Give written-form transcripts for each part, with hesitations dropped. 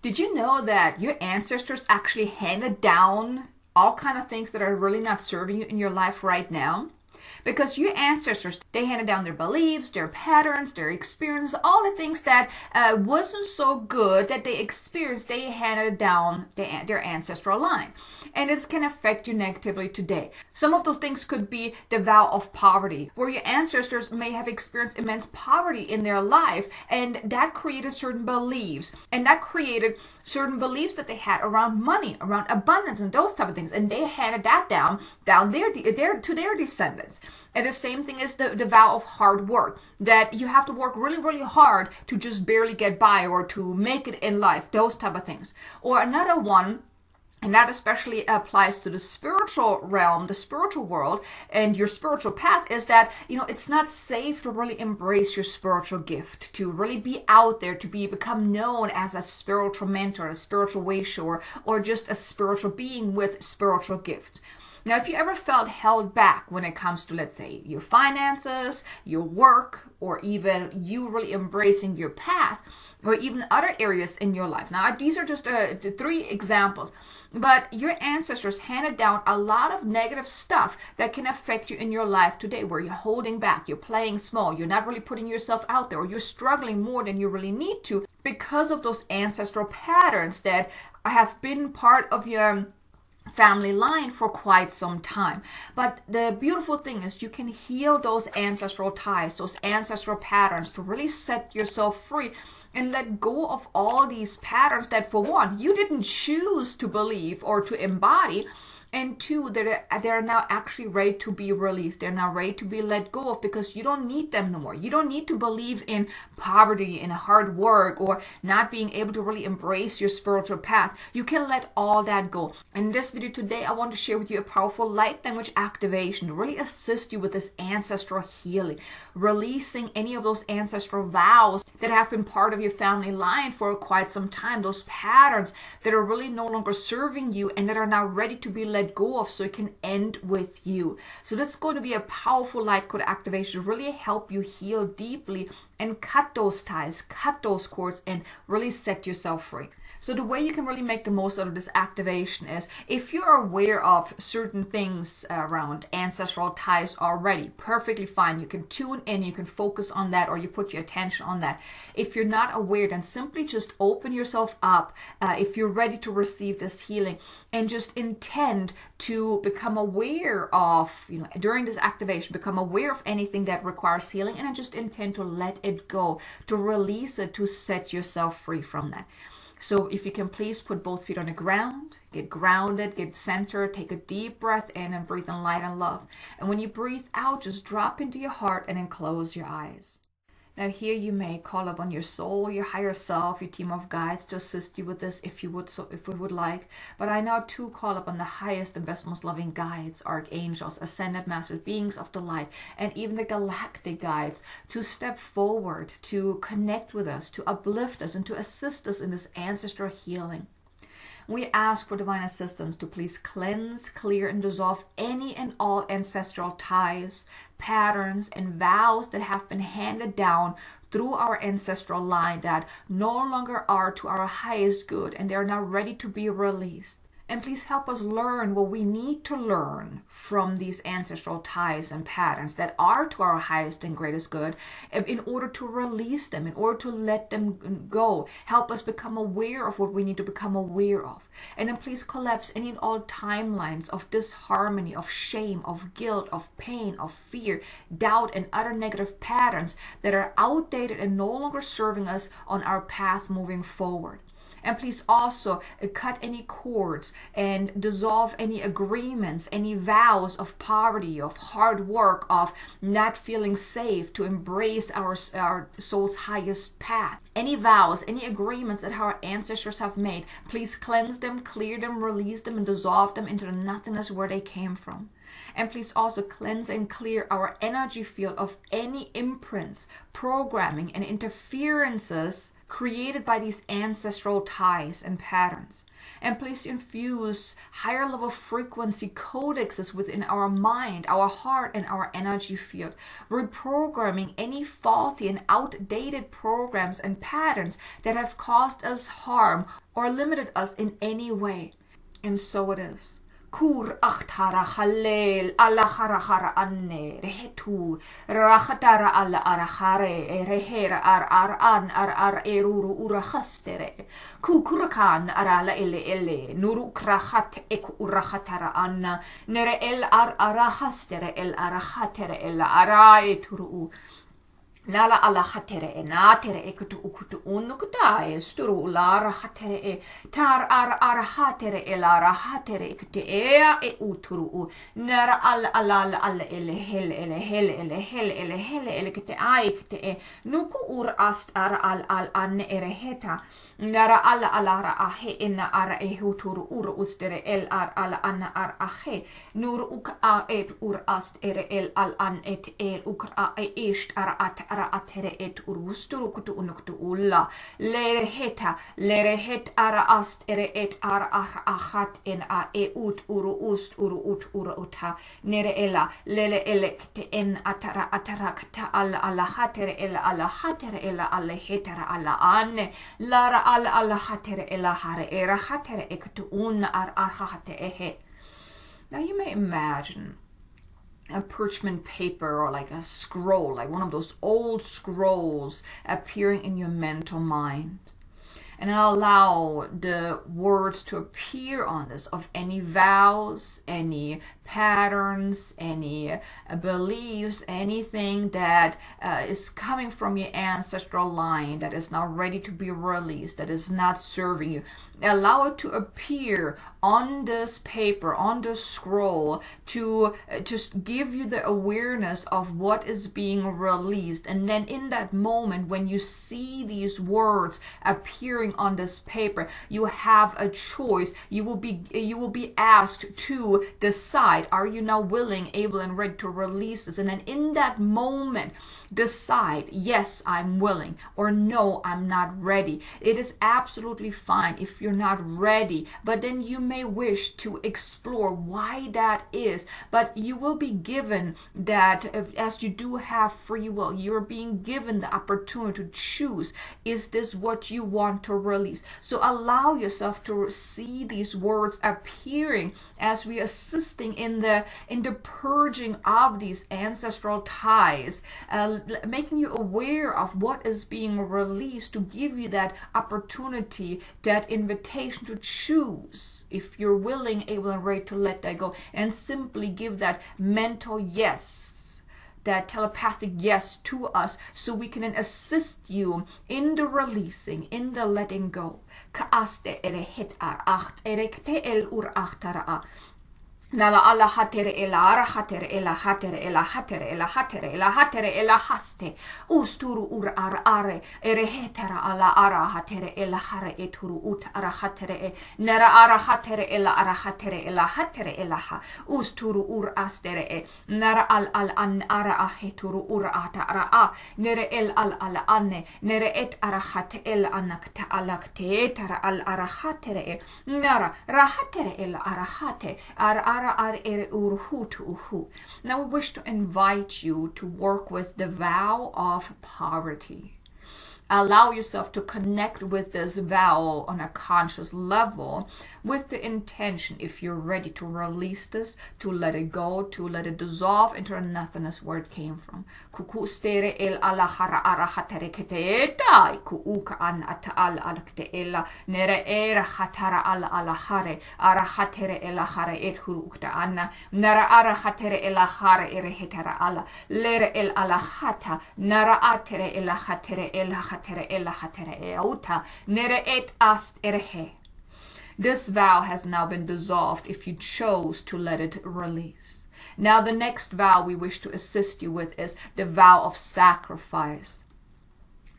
Did you know that your ancestors actually handed down all kind of things that are really not serving you in your life right now? Because your ancestors, they handed down their beliefs, their patterns, their experiences, all the things that wasn't so good that they experienced, they handed down their ancestral line. And this can affect you negatively today. Some of those things could be the vow of poverty, where your ancestors may have experienced immense poverty in their life, and that created certain beliefs. And that created certain beliefs that they had around money, around abundance, and those type of things. And they handed that down to their descendants. And the same thing is the vow of hard work, that you have to work really, really hard to just barely get by or to make it in life, those type of things. Or another one, and that especially applies to the spiritual realm, the spiritual world, and your spiritual path, is that, it's not safe to really embrace your spiritual gift, to really be out there, to become known as a spiritual mentor, a spiritual way shower, or just a spiritual being with spiritual gifts. Now, if you ever felt held back when it comes to, let's say, your finances, your work, or even you really embracing your path, or even other areas in your life. Now, these are just the 3 examples, but your ancestors handed down a lot of negative stuff that can affect you in your life today, where you're holding back, you're playing small, you're not really putting yourself out there, or you're struggling more than you really need to because of those ancestral patterns that have been part of your family line for quite some time. But the beautiful thing is you can heal those ancestral ties, those ancestral patterns, to really set yourself free and let go of all these patterns that, for one, you didn't choose to believe or to embody, and 2, they're now actually ready to be released. They're now ready to be let go of, because you don't need them no more. You don't need to believe in poverty, in hard work, or not being able to really embrace your spiritual path. You can let all that go. In this video today, I want to share with you a powerful light language activation to really assist you with this ancestral healing, releasing any of those ancestral vows that have been part of your family line for quite some time, those patterns that are really no longer serving you and that are now ready to be let go of, so it can end with you. So this is going to be a powerful light code activation to really help you heal deeply and cut those ties, cut those cords, and really set yourself free. So the way you can really make the most out of this activation is, if you're aware of certain things around ancestral ties already, perfectly fine. You can tune in, you can focus on that, or you put your attention on that. If you're not aware, then simply just open yourself up if you're ready to receive this healing, and just intend to become aware of, during this activation, become aware of anything that requires healing, and then just intend to let it go, to release it, to set yourself free from that. So if you can please put both feet on the ground, get grounded, get centered, take a deep breath in and breathe in light and love. And when you breathe out, just drop into your heart and then close your eyes. Now here you may call upon your soul, your higher self, your team of guides to assist you with this if you would like. But I now too call upon the highest and best, most loving guides, archangels, ascended masters, beings of the light, and even the galactic guides to step forward, to connect with us, to uplift us, and to assist us in this ancestral healing. We ask for divine assistance to please cleanse, clear, and dissolve any and all ancestral ties, patterns, and vows that have been handed down through our ancestral line that no longer are to our highest good, and they are now ready to be released. And please help us learn what we need to learn from these ancestral ties and patterns that are to our highest and greatest good, in order to release them, in order to let them go. Help us become aware of what we need to become aware of. And then please collapse any and all timelines of disharmony, of shame, of guilt, of pain, of fear, doubt, and other negative patterns that are outdated and no longer serving us on our path moving forward. And please also cut any cords and dissolve any agreements, any vows of poverty, of hard work, of not feeling safe to embrace our soul's highest path. Any vows, any agreements that our ancestors have made, please cleanse them, clear them, release them, and dissolve them into the nothingness where they came from. And please also cleanse and clear our energy field of any imprints, programming, and interferences created by these ancestral ties and patterns. And please infuse higher level frequency codexes within our mind, our heart, and our energy field, reprogramming any faulty and outdated programs and patterns that have caused us harm or limited us in any way. And so it is. Kur achtara halel alahara anne rehetu rahatara alla arahare rehera ar an eruru urahastere kukurakan arala ele nuru krahat ek urahatara anna nere el arahastere el arahatere el araeturu Nala ala hatere na tere ekutu ukutu unukuta sturu lara hatere tar ara hatere elara hatere ekute uturu nara ala ele hel kete aikte nuku ur ast ara al an ereheta nara ala ahe ina ara ehuturu ur ustere el ala an ahe nur uk et ur ast ere el al an et el ukra ist ara at atere et urusturu kutu unuktu ulla lere het ara ast ere et ara ahat en a ut uru uta nere ela lele elekte en atara kta alla hatere ela alla hetara alla anne lara alla hatere ela hare era hatere ektu un hate ehe. Now you may imagine a parchment paper or like a scroll, like one of those old scrolls appearing in your mental mind. And allow the words to appear on this of any vows, any patterns, any beliefs, anything that is coming from your ancestral line that is not ready to be released, that is not serving you. Allow it to appear on this paper, on this scroll, to just give you the awareness of what is being released. And then in that moment, when you see these words appearing on this paper, you have a choice. You will be asked to decide, are you now willing, able, and ready to release this? And then in that moment, decide, yes, I'm willing, or no, I'm not ready. It is absolutely fine if you're not ready, but then you may wish to explore why that is. But you will be given that, as you do have free will, you're being given the opportunity to choose, is this what you want to release? So allow yourself to see these words appearing as we are assisting in the purging of these ancestral ties, making you aware of what is being released, to give you that opportunity, that invitation to choose if you're willing, able, and ready to let that go, and simply give that mental yes, that telepathic yes to us, so we can then assist you in the releasing, in the letting go. Kaaste ere het acht ere kte el ur achtara. Nala alla hatere ela ara hatere ela hatere ela hatere ela hatere ela hatere ela haste usturu ur ar are ere hetera ala ara hatere ela hare eturu ut ara hatere e nera ara hatere ela hatere ela ha usturu ur astere e nera al an ara aheturu ur ata ara a nere el al anne nere et ara hate el anakta alakte etara al ara hatere e nara rahatere ela ara hate ar Now we wish to invite you to work with the vow of poverty. Allow yourself to connect with this vow on a conscious level with the intention, if you're ready to release this, to let it go, to let it dissolve into a nothingness where it came from. Kuku stere el alahara arahatere keteetai kuuka an ataal alakte ela nere era hatara ala alahare arahatere elahare et hurukta anna nara arahatere elahare erehetara ala lere el alahata nara atere elahatere elauta nere et ast erehe. This vow has now been dissolved if you chose to let it release. Now the next vow we wish to assist you with is the vow of sacrifice.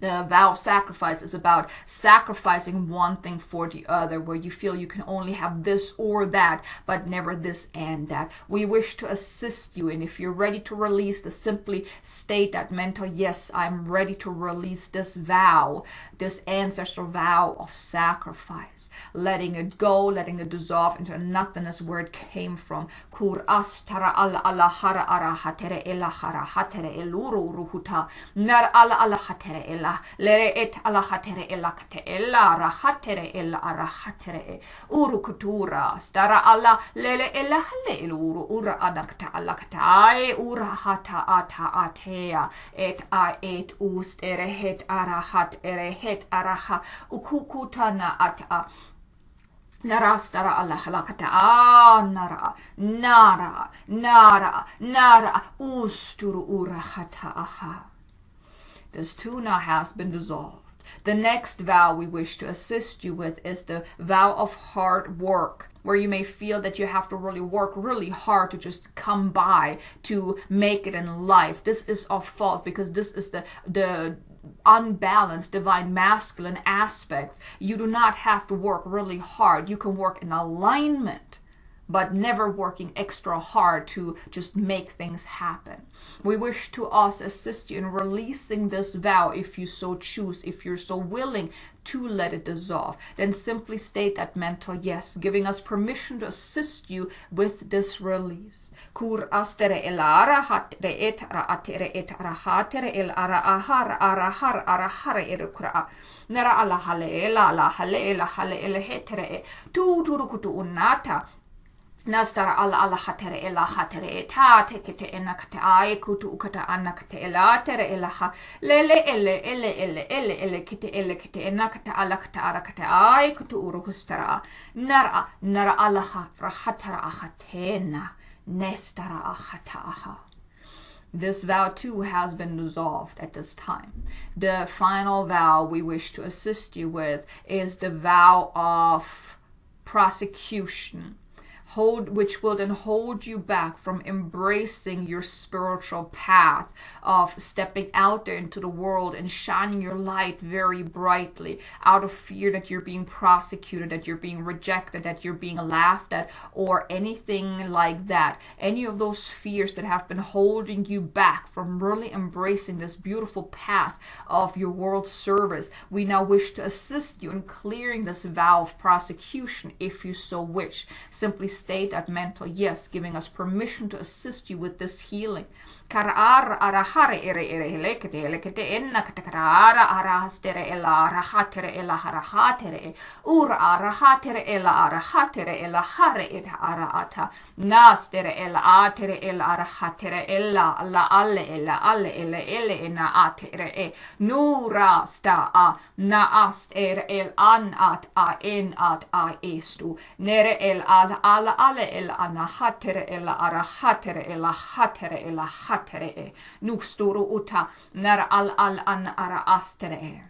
The vow of sacrifice is about sacrificing one thing for the other, where you feel you can only have this or that, but never this and that. We wish to assist you, and if you're ready to release, to simply state that mental, yes, I'm ready to release this vow, this ancestral vow of sacrifice, letting it go, letting it dissolve into nothingness where it came from. Kur astara alla alla hara ara hatere ella hara hatere eluru ruhuta nar alla alla hatere ella lere et alla hatere ella kate ella rahatere ella arahatere urukutura stara alla lele ella hale eluru ura adakta alla katae ura hata ata atea et a et ust erehet arahat erehet araha ukukutana ata Narastara Allah halakata nara nara nara nara usturu urahata aha. This too now has been dissolved. The next vow we wish to assist you with is the vow of hard work, where you may feel that you have to really work really hard to just come by, to make it in life. This is our fault, because this is the unbalanced divine masculine aspects. You do not have to work really hard. You can work in alignment, but never working extra hard to just make things happen. We wish to also assist you in releasing this vow if you so choose, if you're so willing to let it dissolve. Then simply state that mental yes, giving us permission to assist you with this release. Kur astere elara hatere etara atere etara hatere el ara ahar arahar arahare erukra nara ala hale ela la hale ela hale ele hetere tu turukutu unata Nastara alla alla hatere ella hatere ta tekete enakate ai kutu ukata anakate ella tere ella ha lele elle kite enakate alla kata arakate ai kutu uruhustara nara alla ha rahatara ahatena nestara ahata aha. This vow too has been dissolved at this time. The final vow we wish to assist you with is the vow of prosecution, which will then hold you back from embracing your spiritual path of stepping out there into the world and shining your light very brightly, out of fear that you're being prosecuted, that you're being rejected, that you're being laughed at, or anything like that. Any of those fears that have been holding you back from really embracing this beautiful path of your world service, we now wish to assist you in clearing this vow of prosecution if you so wish. Simply state that mental yes, giving us permission to assist you with this healing. Karar arahare ere lekete enna katakara arahastere ella arahatere ella harahatere ura arahatere ella arahatere ella hare et araata nastere ella atere ella arahatere ella la alle ele ena atere e nura sta a naast el an at a en at a estu nere el al alle el anahatere ella arahatere ella hatere ella hatere nusturu uta nar al an ara astere.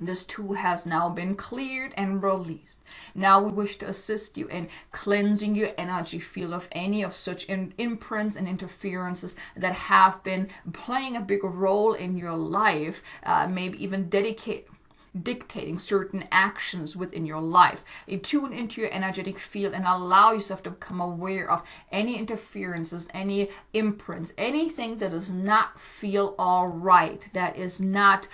This too has now been cleared and released. Now we wish to assist you in cleansing your energy field of any of such imprints and interferences that have been playing a bigger role in your life, maybe even dictating certain actions within your life. You tune into your energetic field and allow yourself to become aware of any interferences, any imprints, anything that does not feel all right, that is not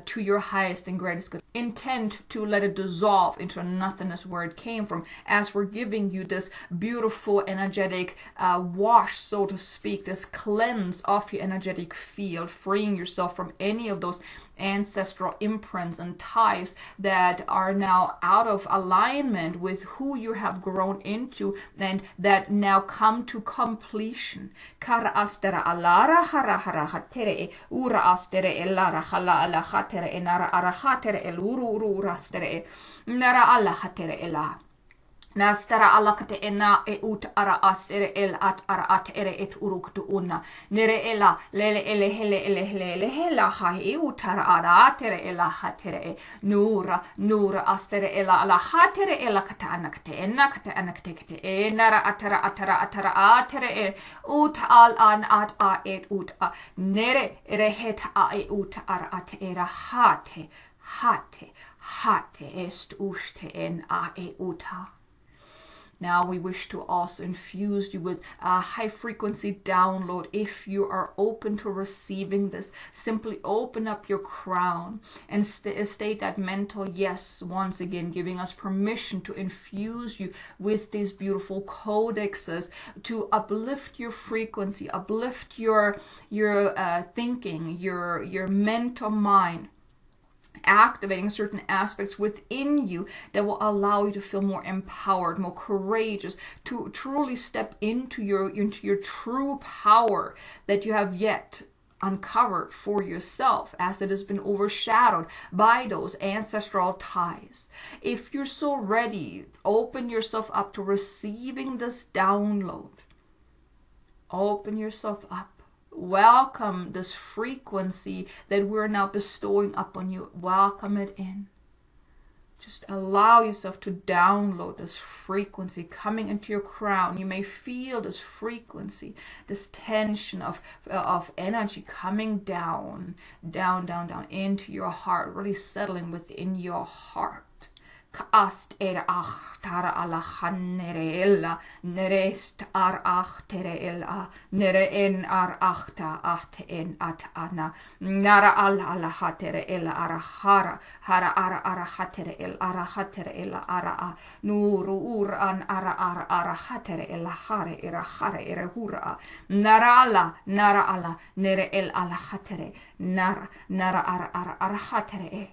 to your highest and greatest good. Intend to let it dissolve into nothingness where it came from, as we're giving you this beautiful energetic wash, so to speak, this cleanse of your energetic field, freeing yourself from any of those ancestral imprints and ties that are now out of alignment with who you have grown into and that now come to completion. Kara astera alara hara hara hatere ura astere elara hala ala hatere enara ara hatere el uru rastere nara ala hatere ela Nastara alakate ena e ut ara astere el at ara at ere et uruktu unna. Nere ela lele ele hele ele hele ele hela ha e utara ara atere ela hatere e nura nura astere ela ala hatere ela kata anakate ena kata anakate kate e nara atara atara atara atere e ut al an at a et ut a nere ere het a e ut ara at era hate hate hate est uste en a e uta. Now we wish to also infuse you with a high frequency download. If you are open to receiving this, simply open up your crown and state that mental yes once again, giving us permission to infuse you with these beautiful codexes to uplift your frequency, uplift your thinking, your mental mind, activating certain aspects within you that will allow you to feel more empowered, more courageous, to truly step into your true power that you have yet uncovered for yourself, as it has been overshadowed by those ancestral ties. If you're so ready, open yourself up to receiving this download. Open yourself up. Welcome this frequency that we're now bestowing upon you. Welcome it in. Just allow yourself to download this frequency coming into your crown. You may feel this frequency, this tension of energy coming down into your heart, really settling within your heart. Ast er achtara ala hanerella nerest ar achterella nere en ar achta acht en at ana nara ala hatere ella ara hara ara hatere el ara hatere ella ara a nuru ur an ara hatere ella hare era hura nara ala nere el ala hatere nara ara hatere e.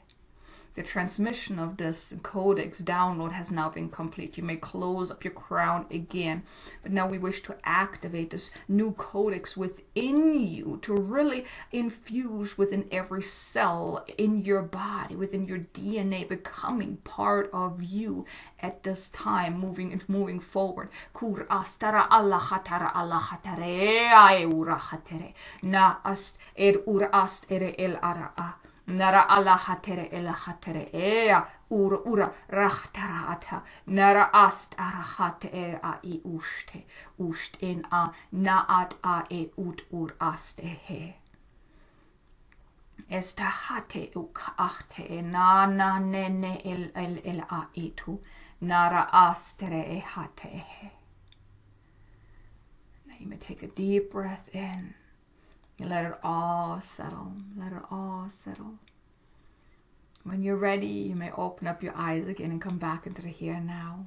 The transmission of this codex download has now been complete. You may close up your crown again, but now we wish to activate this new codex within you to really infuse within every cell in your body, within your DNA, becoming part of you at this time, moving forward. Kur astara Allah hatara Allah hatare aura hatere na ast ur ast ere el ara a. Nara Allah hatere ela hatere ea ura rachtara ata nara ast arahate e a I ust in a naat a e ut ur ast e he esta hate uk achte e na nene el a itu nara astere e hate e he. Now you may take a deep breath in. Let it all settle. Let it all settle. When you're ready, you may open up your eyes again and come back into the here and now.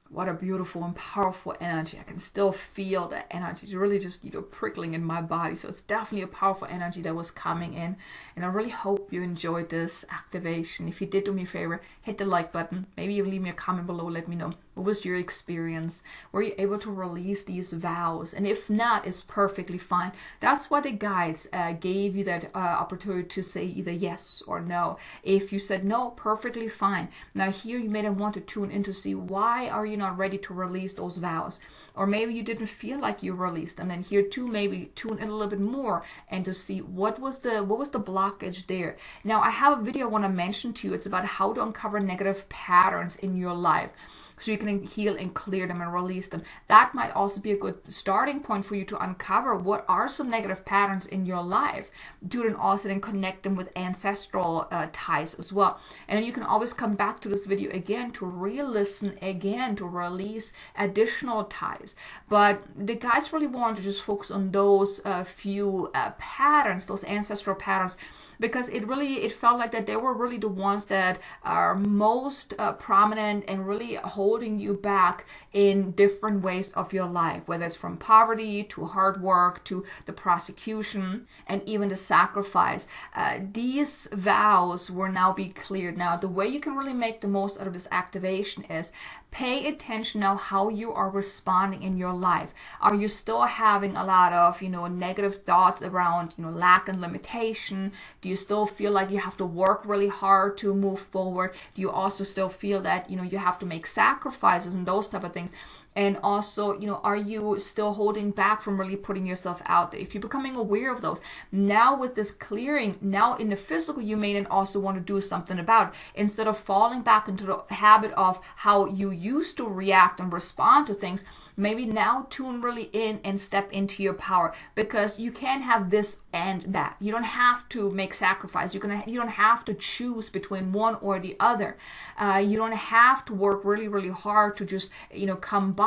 What a beautiful and powerful energy. I can still feel that energy. It's really just, prickling in my body. So it's definitely a powerful energy that was coming in. And I really hope you enjoyed this activation. If you did, do me a favor, hit the like button. Maybe you leave me a comment below. Let me know. What was your experience? Were you able to release these vows? And if not, it's perfectly fine. That's why the guides gave you that opportunity to say either yes or no. If you said no, perfectly fine. Now here you may want to tune in to see why are you not ready to release those vows. Or maybe you didn't feel like you released them. And here too, maybe tune in a little bit more and to see what was the blockage there. Now I have a video I want to mention to you. It's about how to uncover negative patterns in your life, so you can heal and clear them and release them. That might also be a good starting point for you to uncover what are some negative patterns in your life, to then also then connect them with ancestral ties as well. And then you can always come back to this video again to re-listen again to release additional ties. But the guides really want to just focus on those few patterns, those ancestral patterns, because it felt like that they were really the ones that are most prominent and really holding you back in different ways of your life, whether it's from poverty to hard work to the prosecution and even the sacrifice. These vows will now be cleared. Now, the way you can really make the most out of this activation is pay attention now how you are responding in your life. Are you still having a lot of, negative thoughts around, lack and limitation? Do you still feel like you have to work really hard to move forward? Do you also still feel that, you have to make sacrifices sacrifices and those type of things? And also, you know, are you still holding back from really putting yourself out there? If you're becoming aware of those, now with this clearing, now in the physical, you may then also want to do something about it. Instead of falling back into the habit of how you used to react and respond to things, maybe now tune really in and step into your power, because you can have this and that. You don't have to make sacrifice. You don't have to choose between one or the other. You don't have to work really, really hard to just, you know, come by.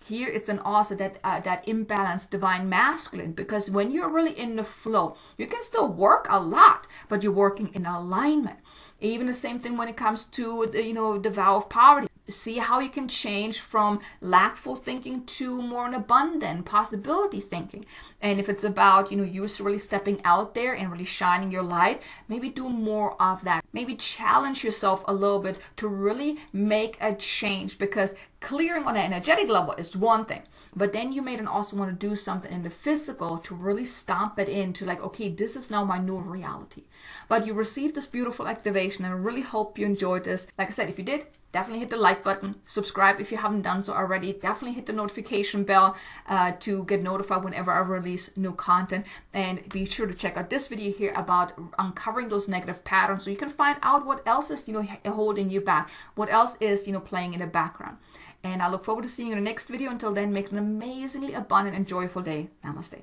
Here it's an also that imbalanced divine masculine, because when you're really in the flow, you can still work a lot, but you're working in alignment. Even the same thing when it comes to the vow of poverty. See how you can change from lackful thinking to more an abundant possibility thinking. And if it's about, you really stepping out there and really shining your light, maybe do more of that. Maybe challenge yourself a little bit to really make a change, because clearing on an energetic level is one thing, but then you may then also want to do something in the physical to really stomp it into like, okay, this is now my new reality. But you received this beautiful activation, and I really hope you enjoyed this. Like I said, if you did, definitely hit the like button, subscribe if you haven't done so already, definitely hit the notification bell to get notified whenever I release new content, and be sure to check out this video here about uncovering those negative patterns so you can find out what else is holding you back, what else is playing in the background. And I look forward to seeing you in the next video. Until then, make an amazingly abundant and joyful day. Namaste.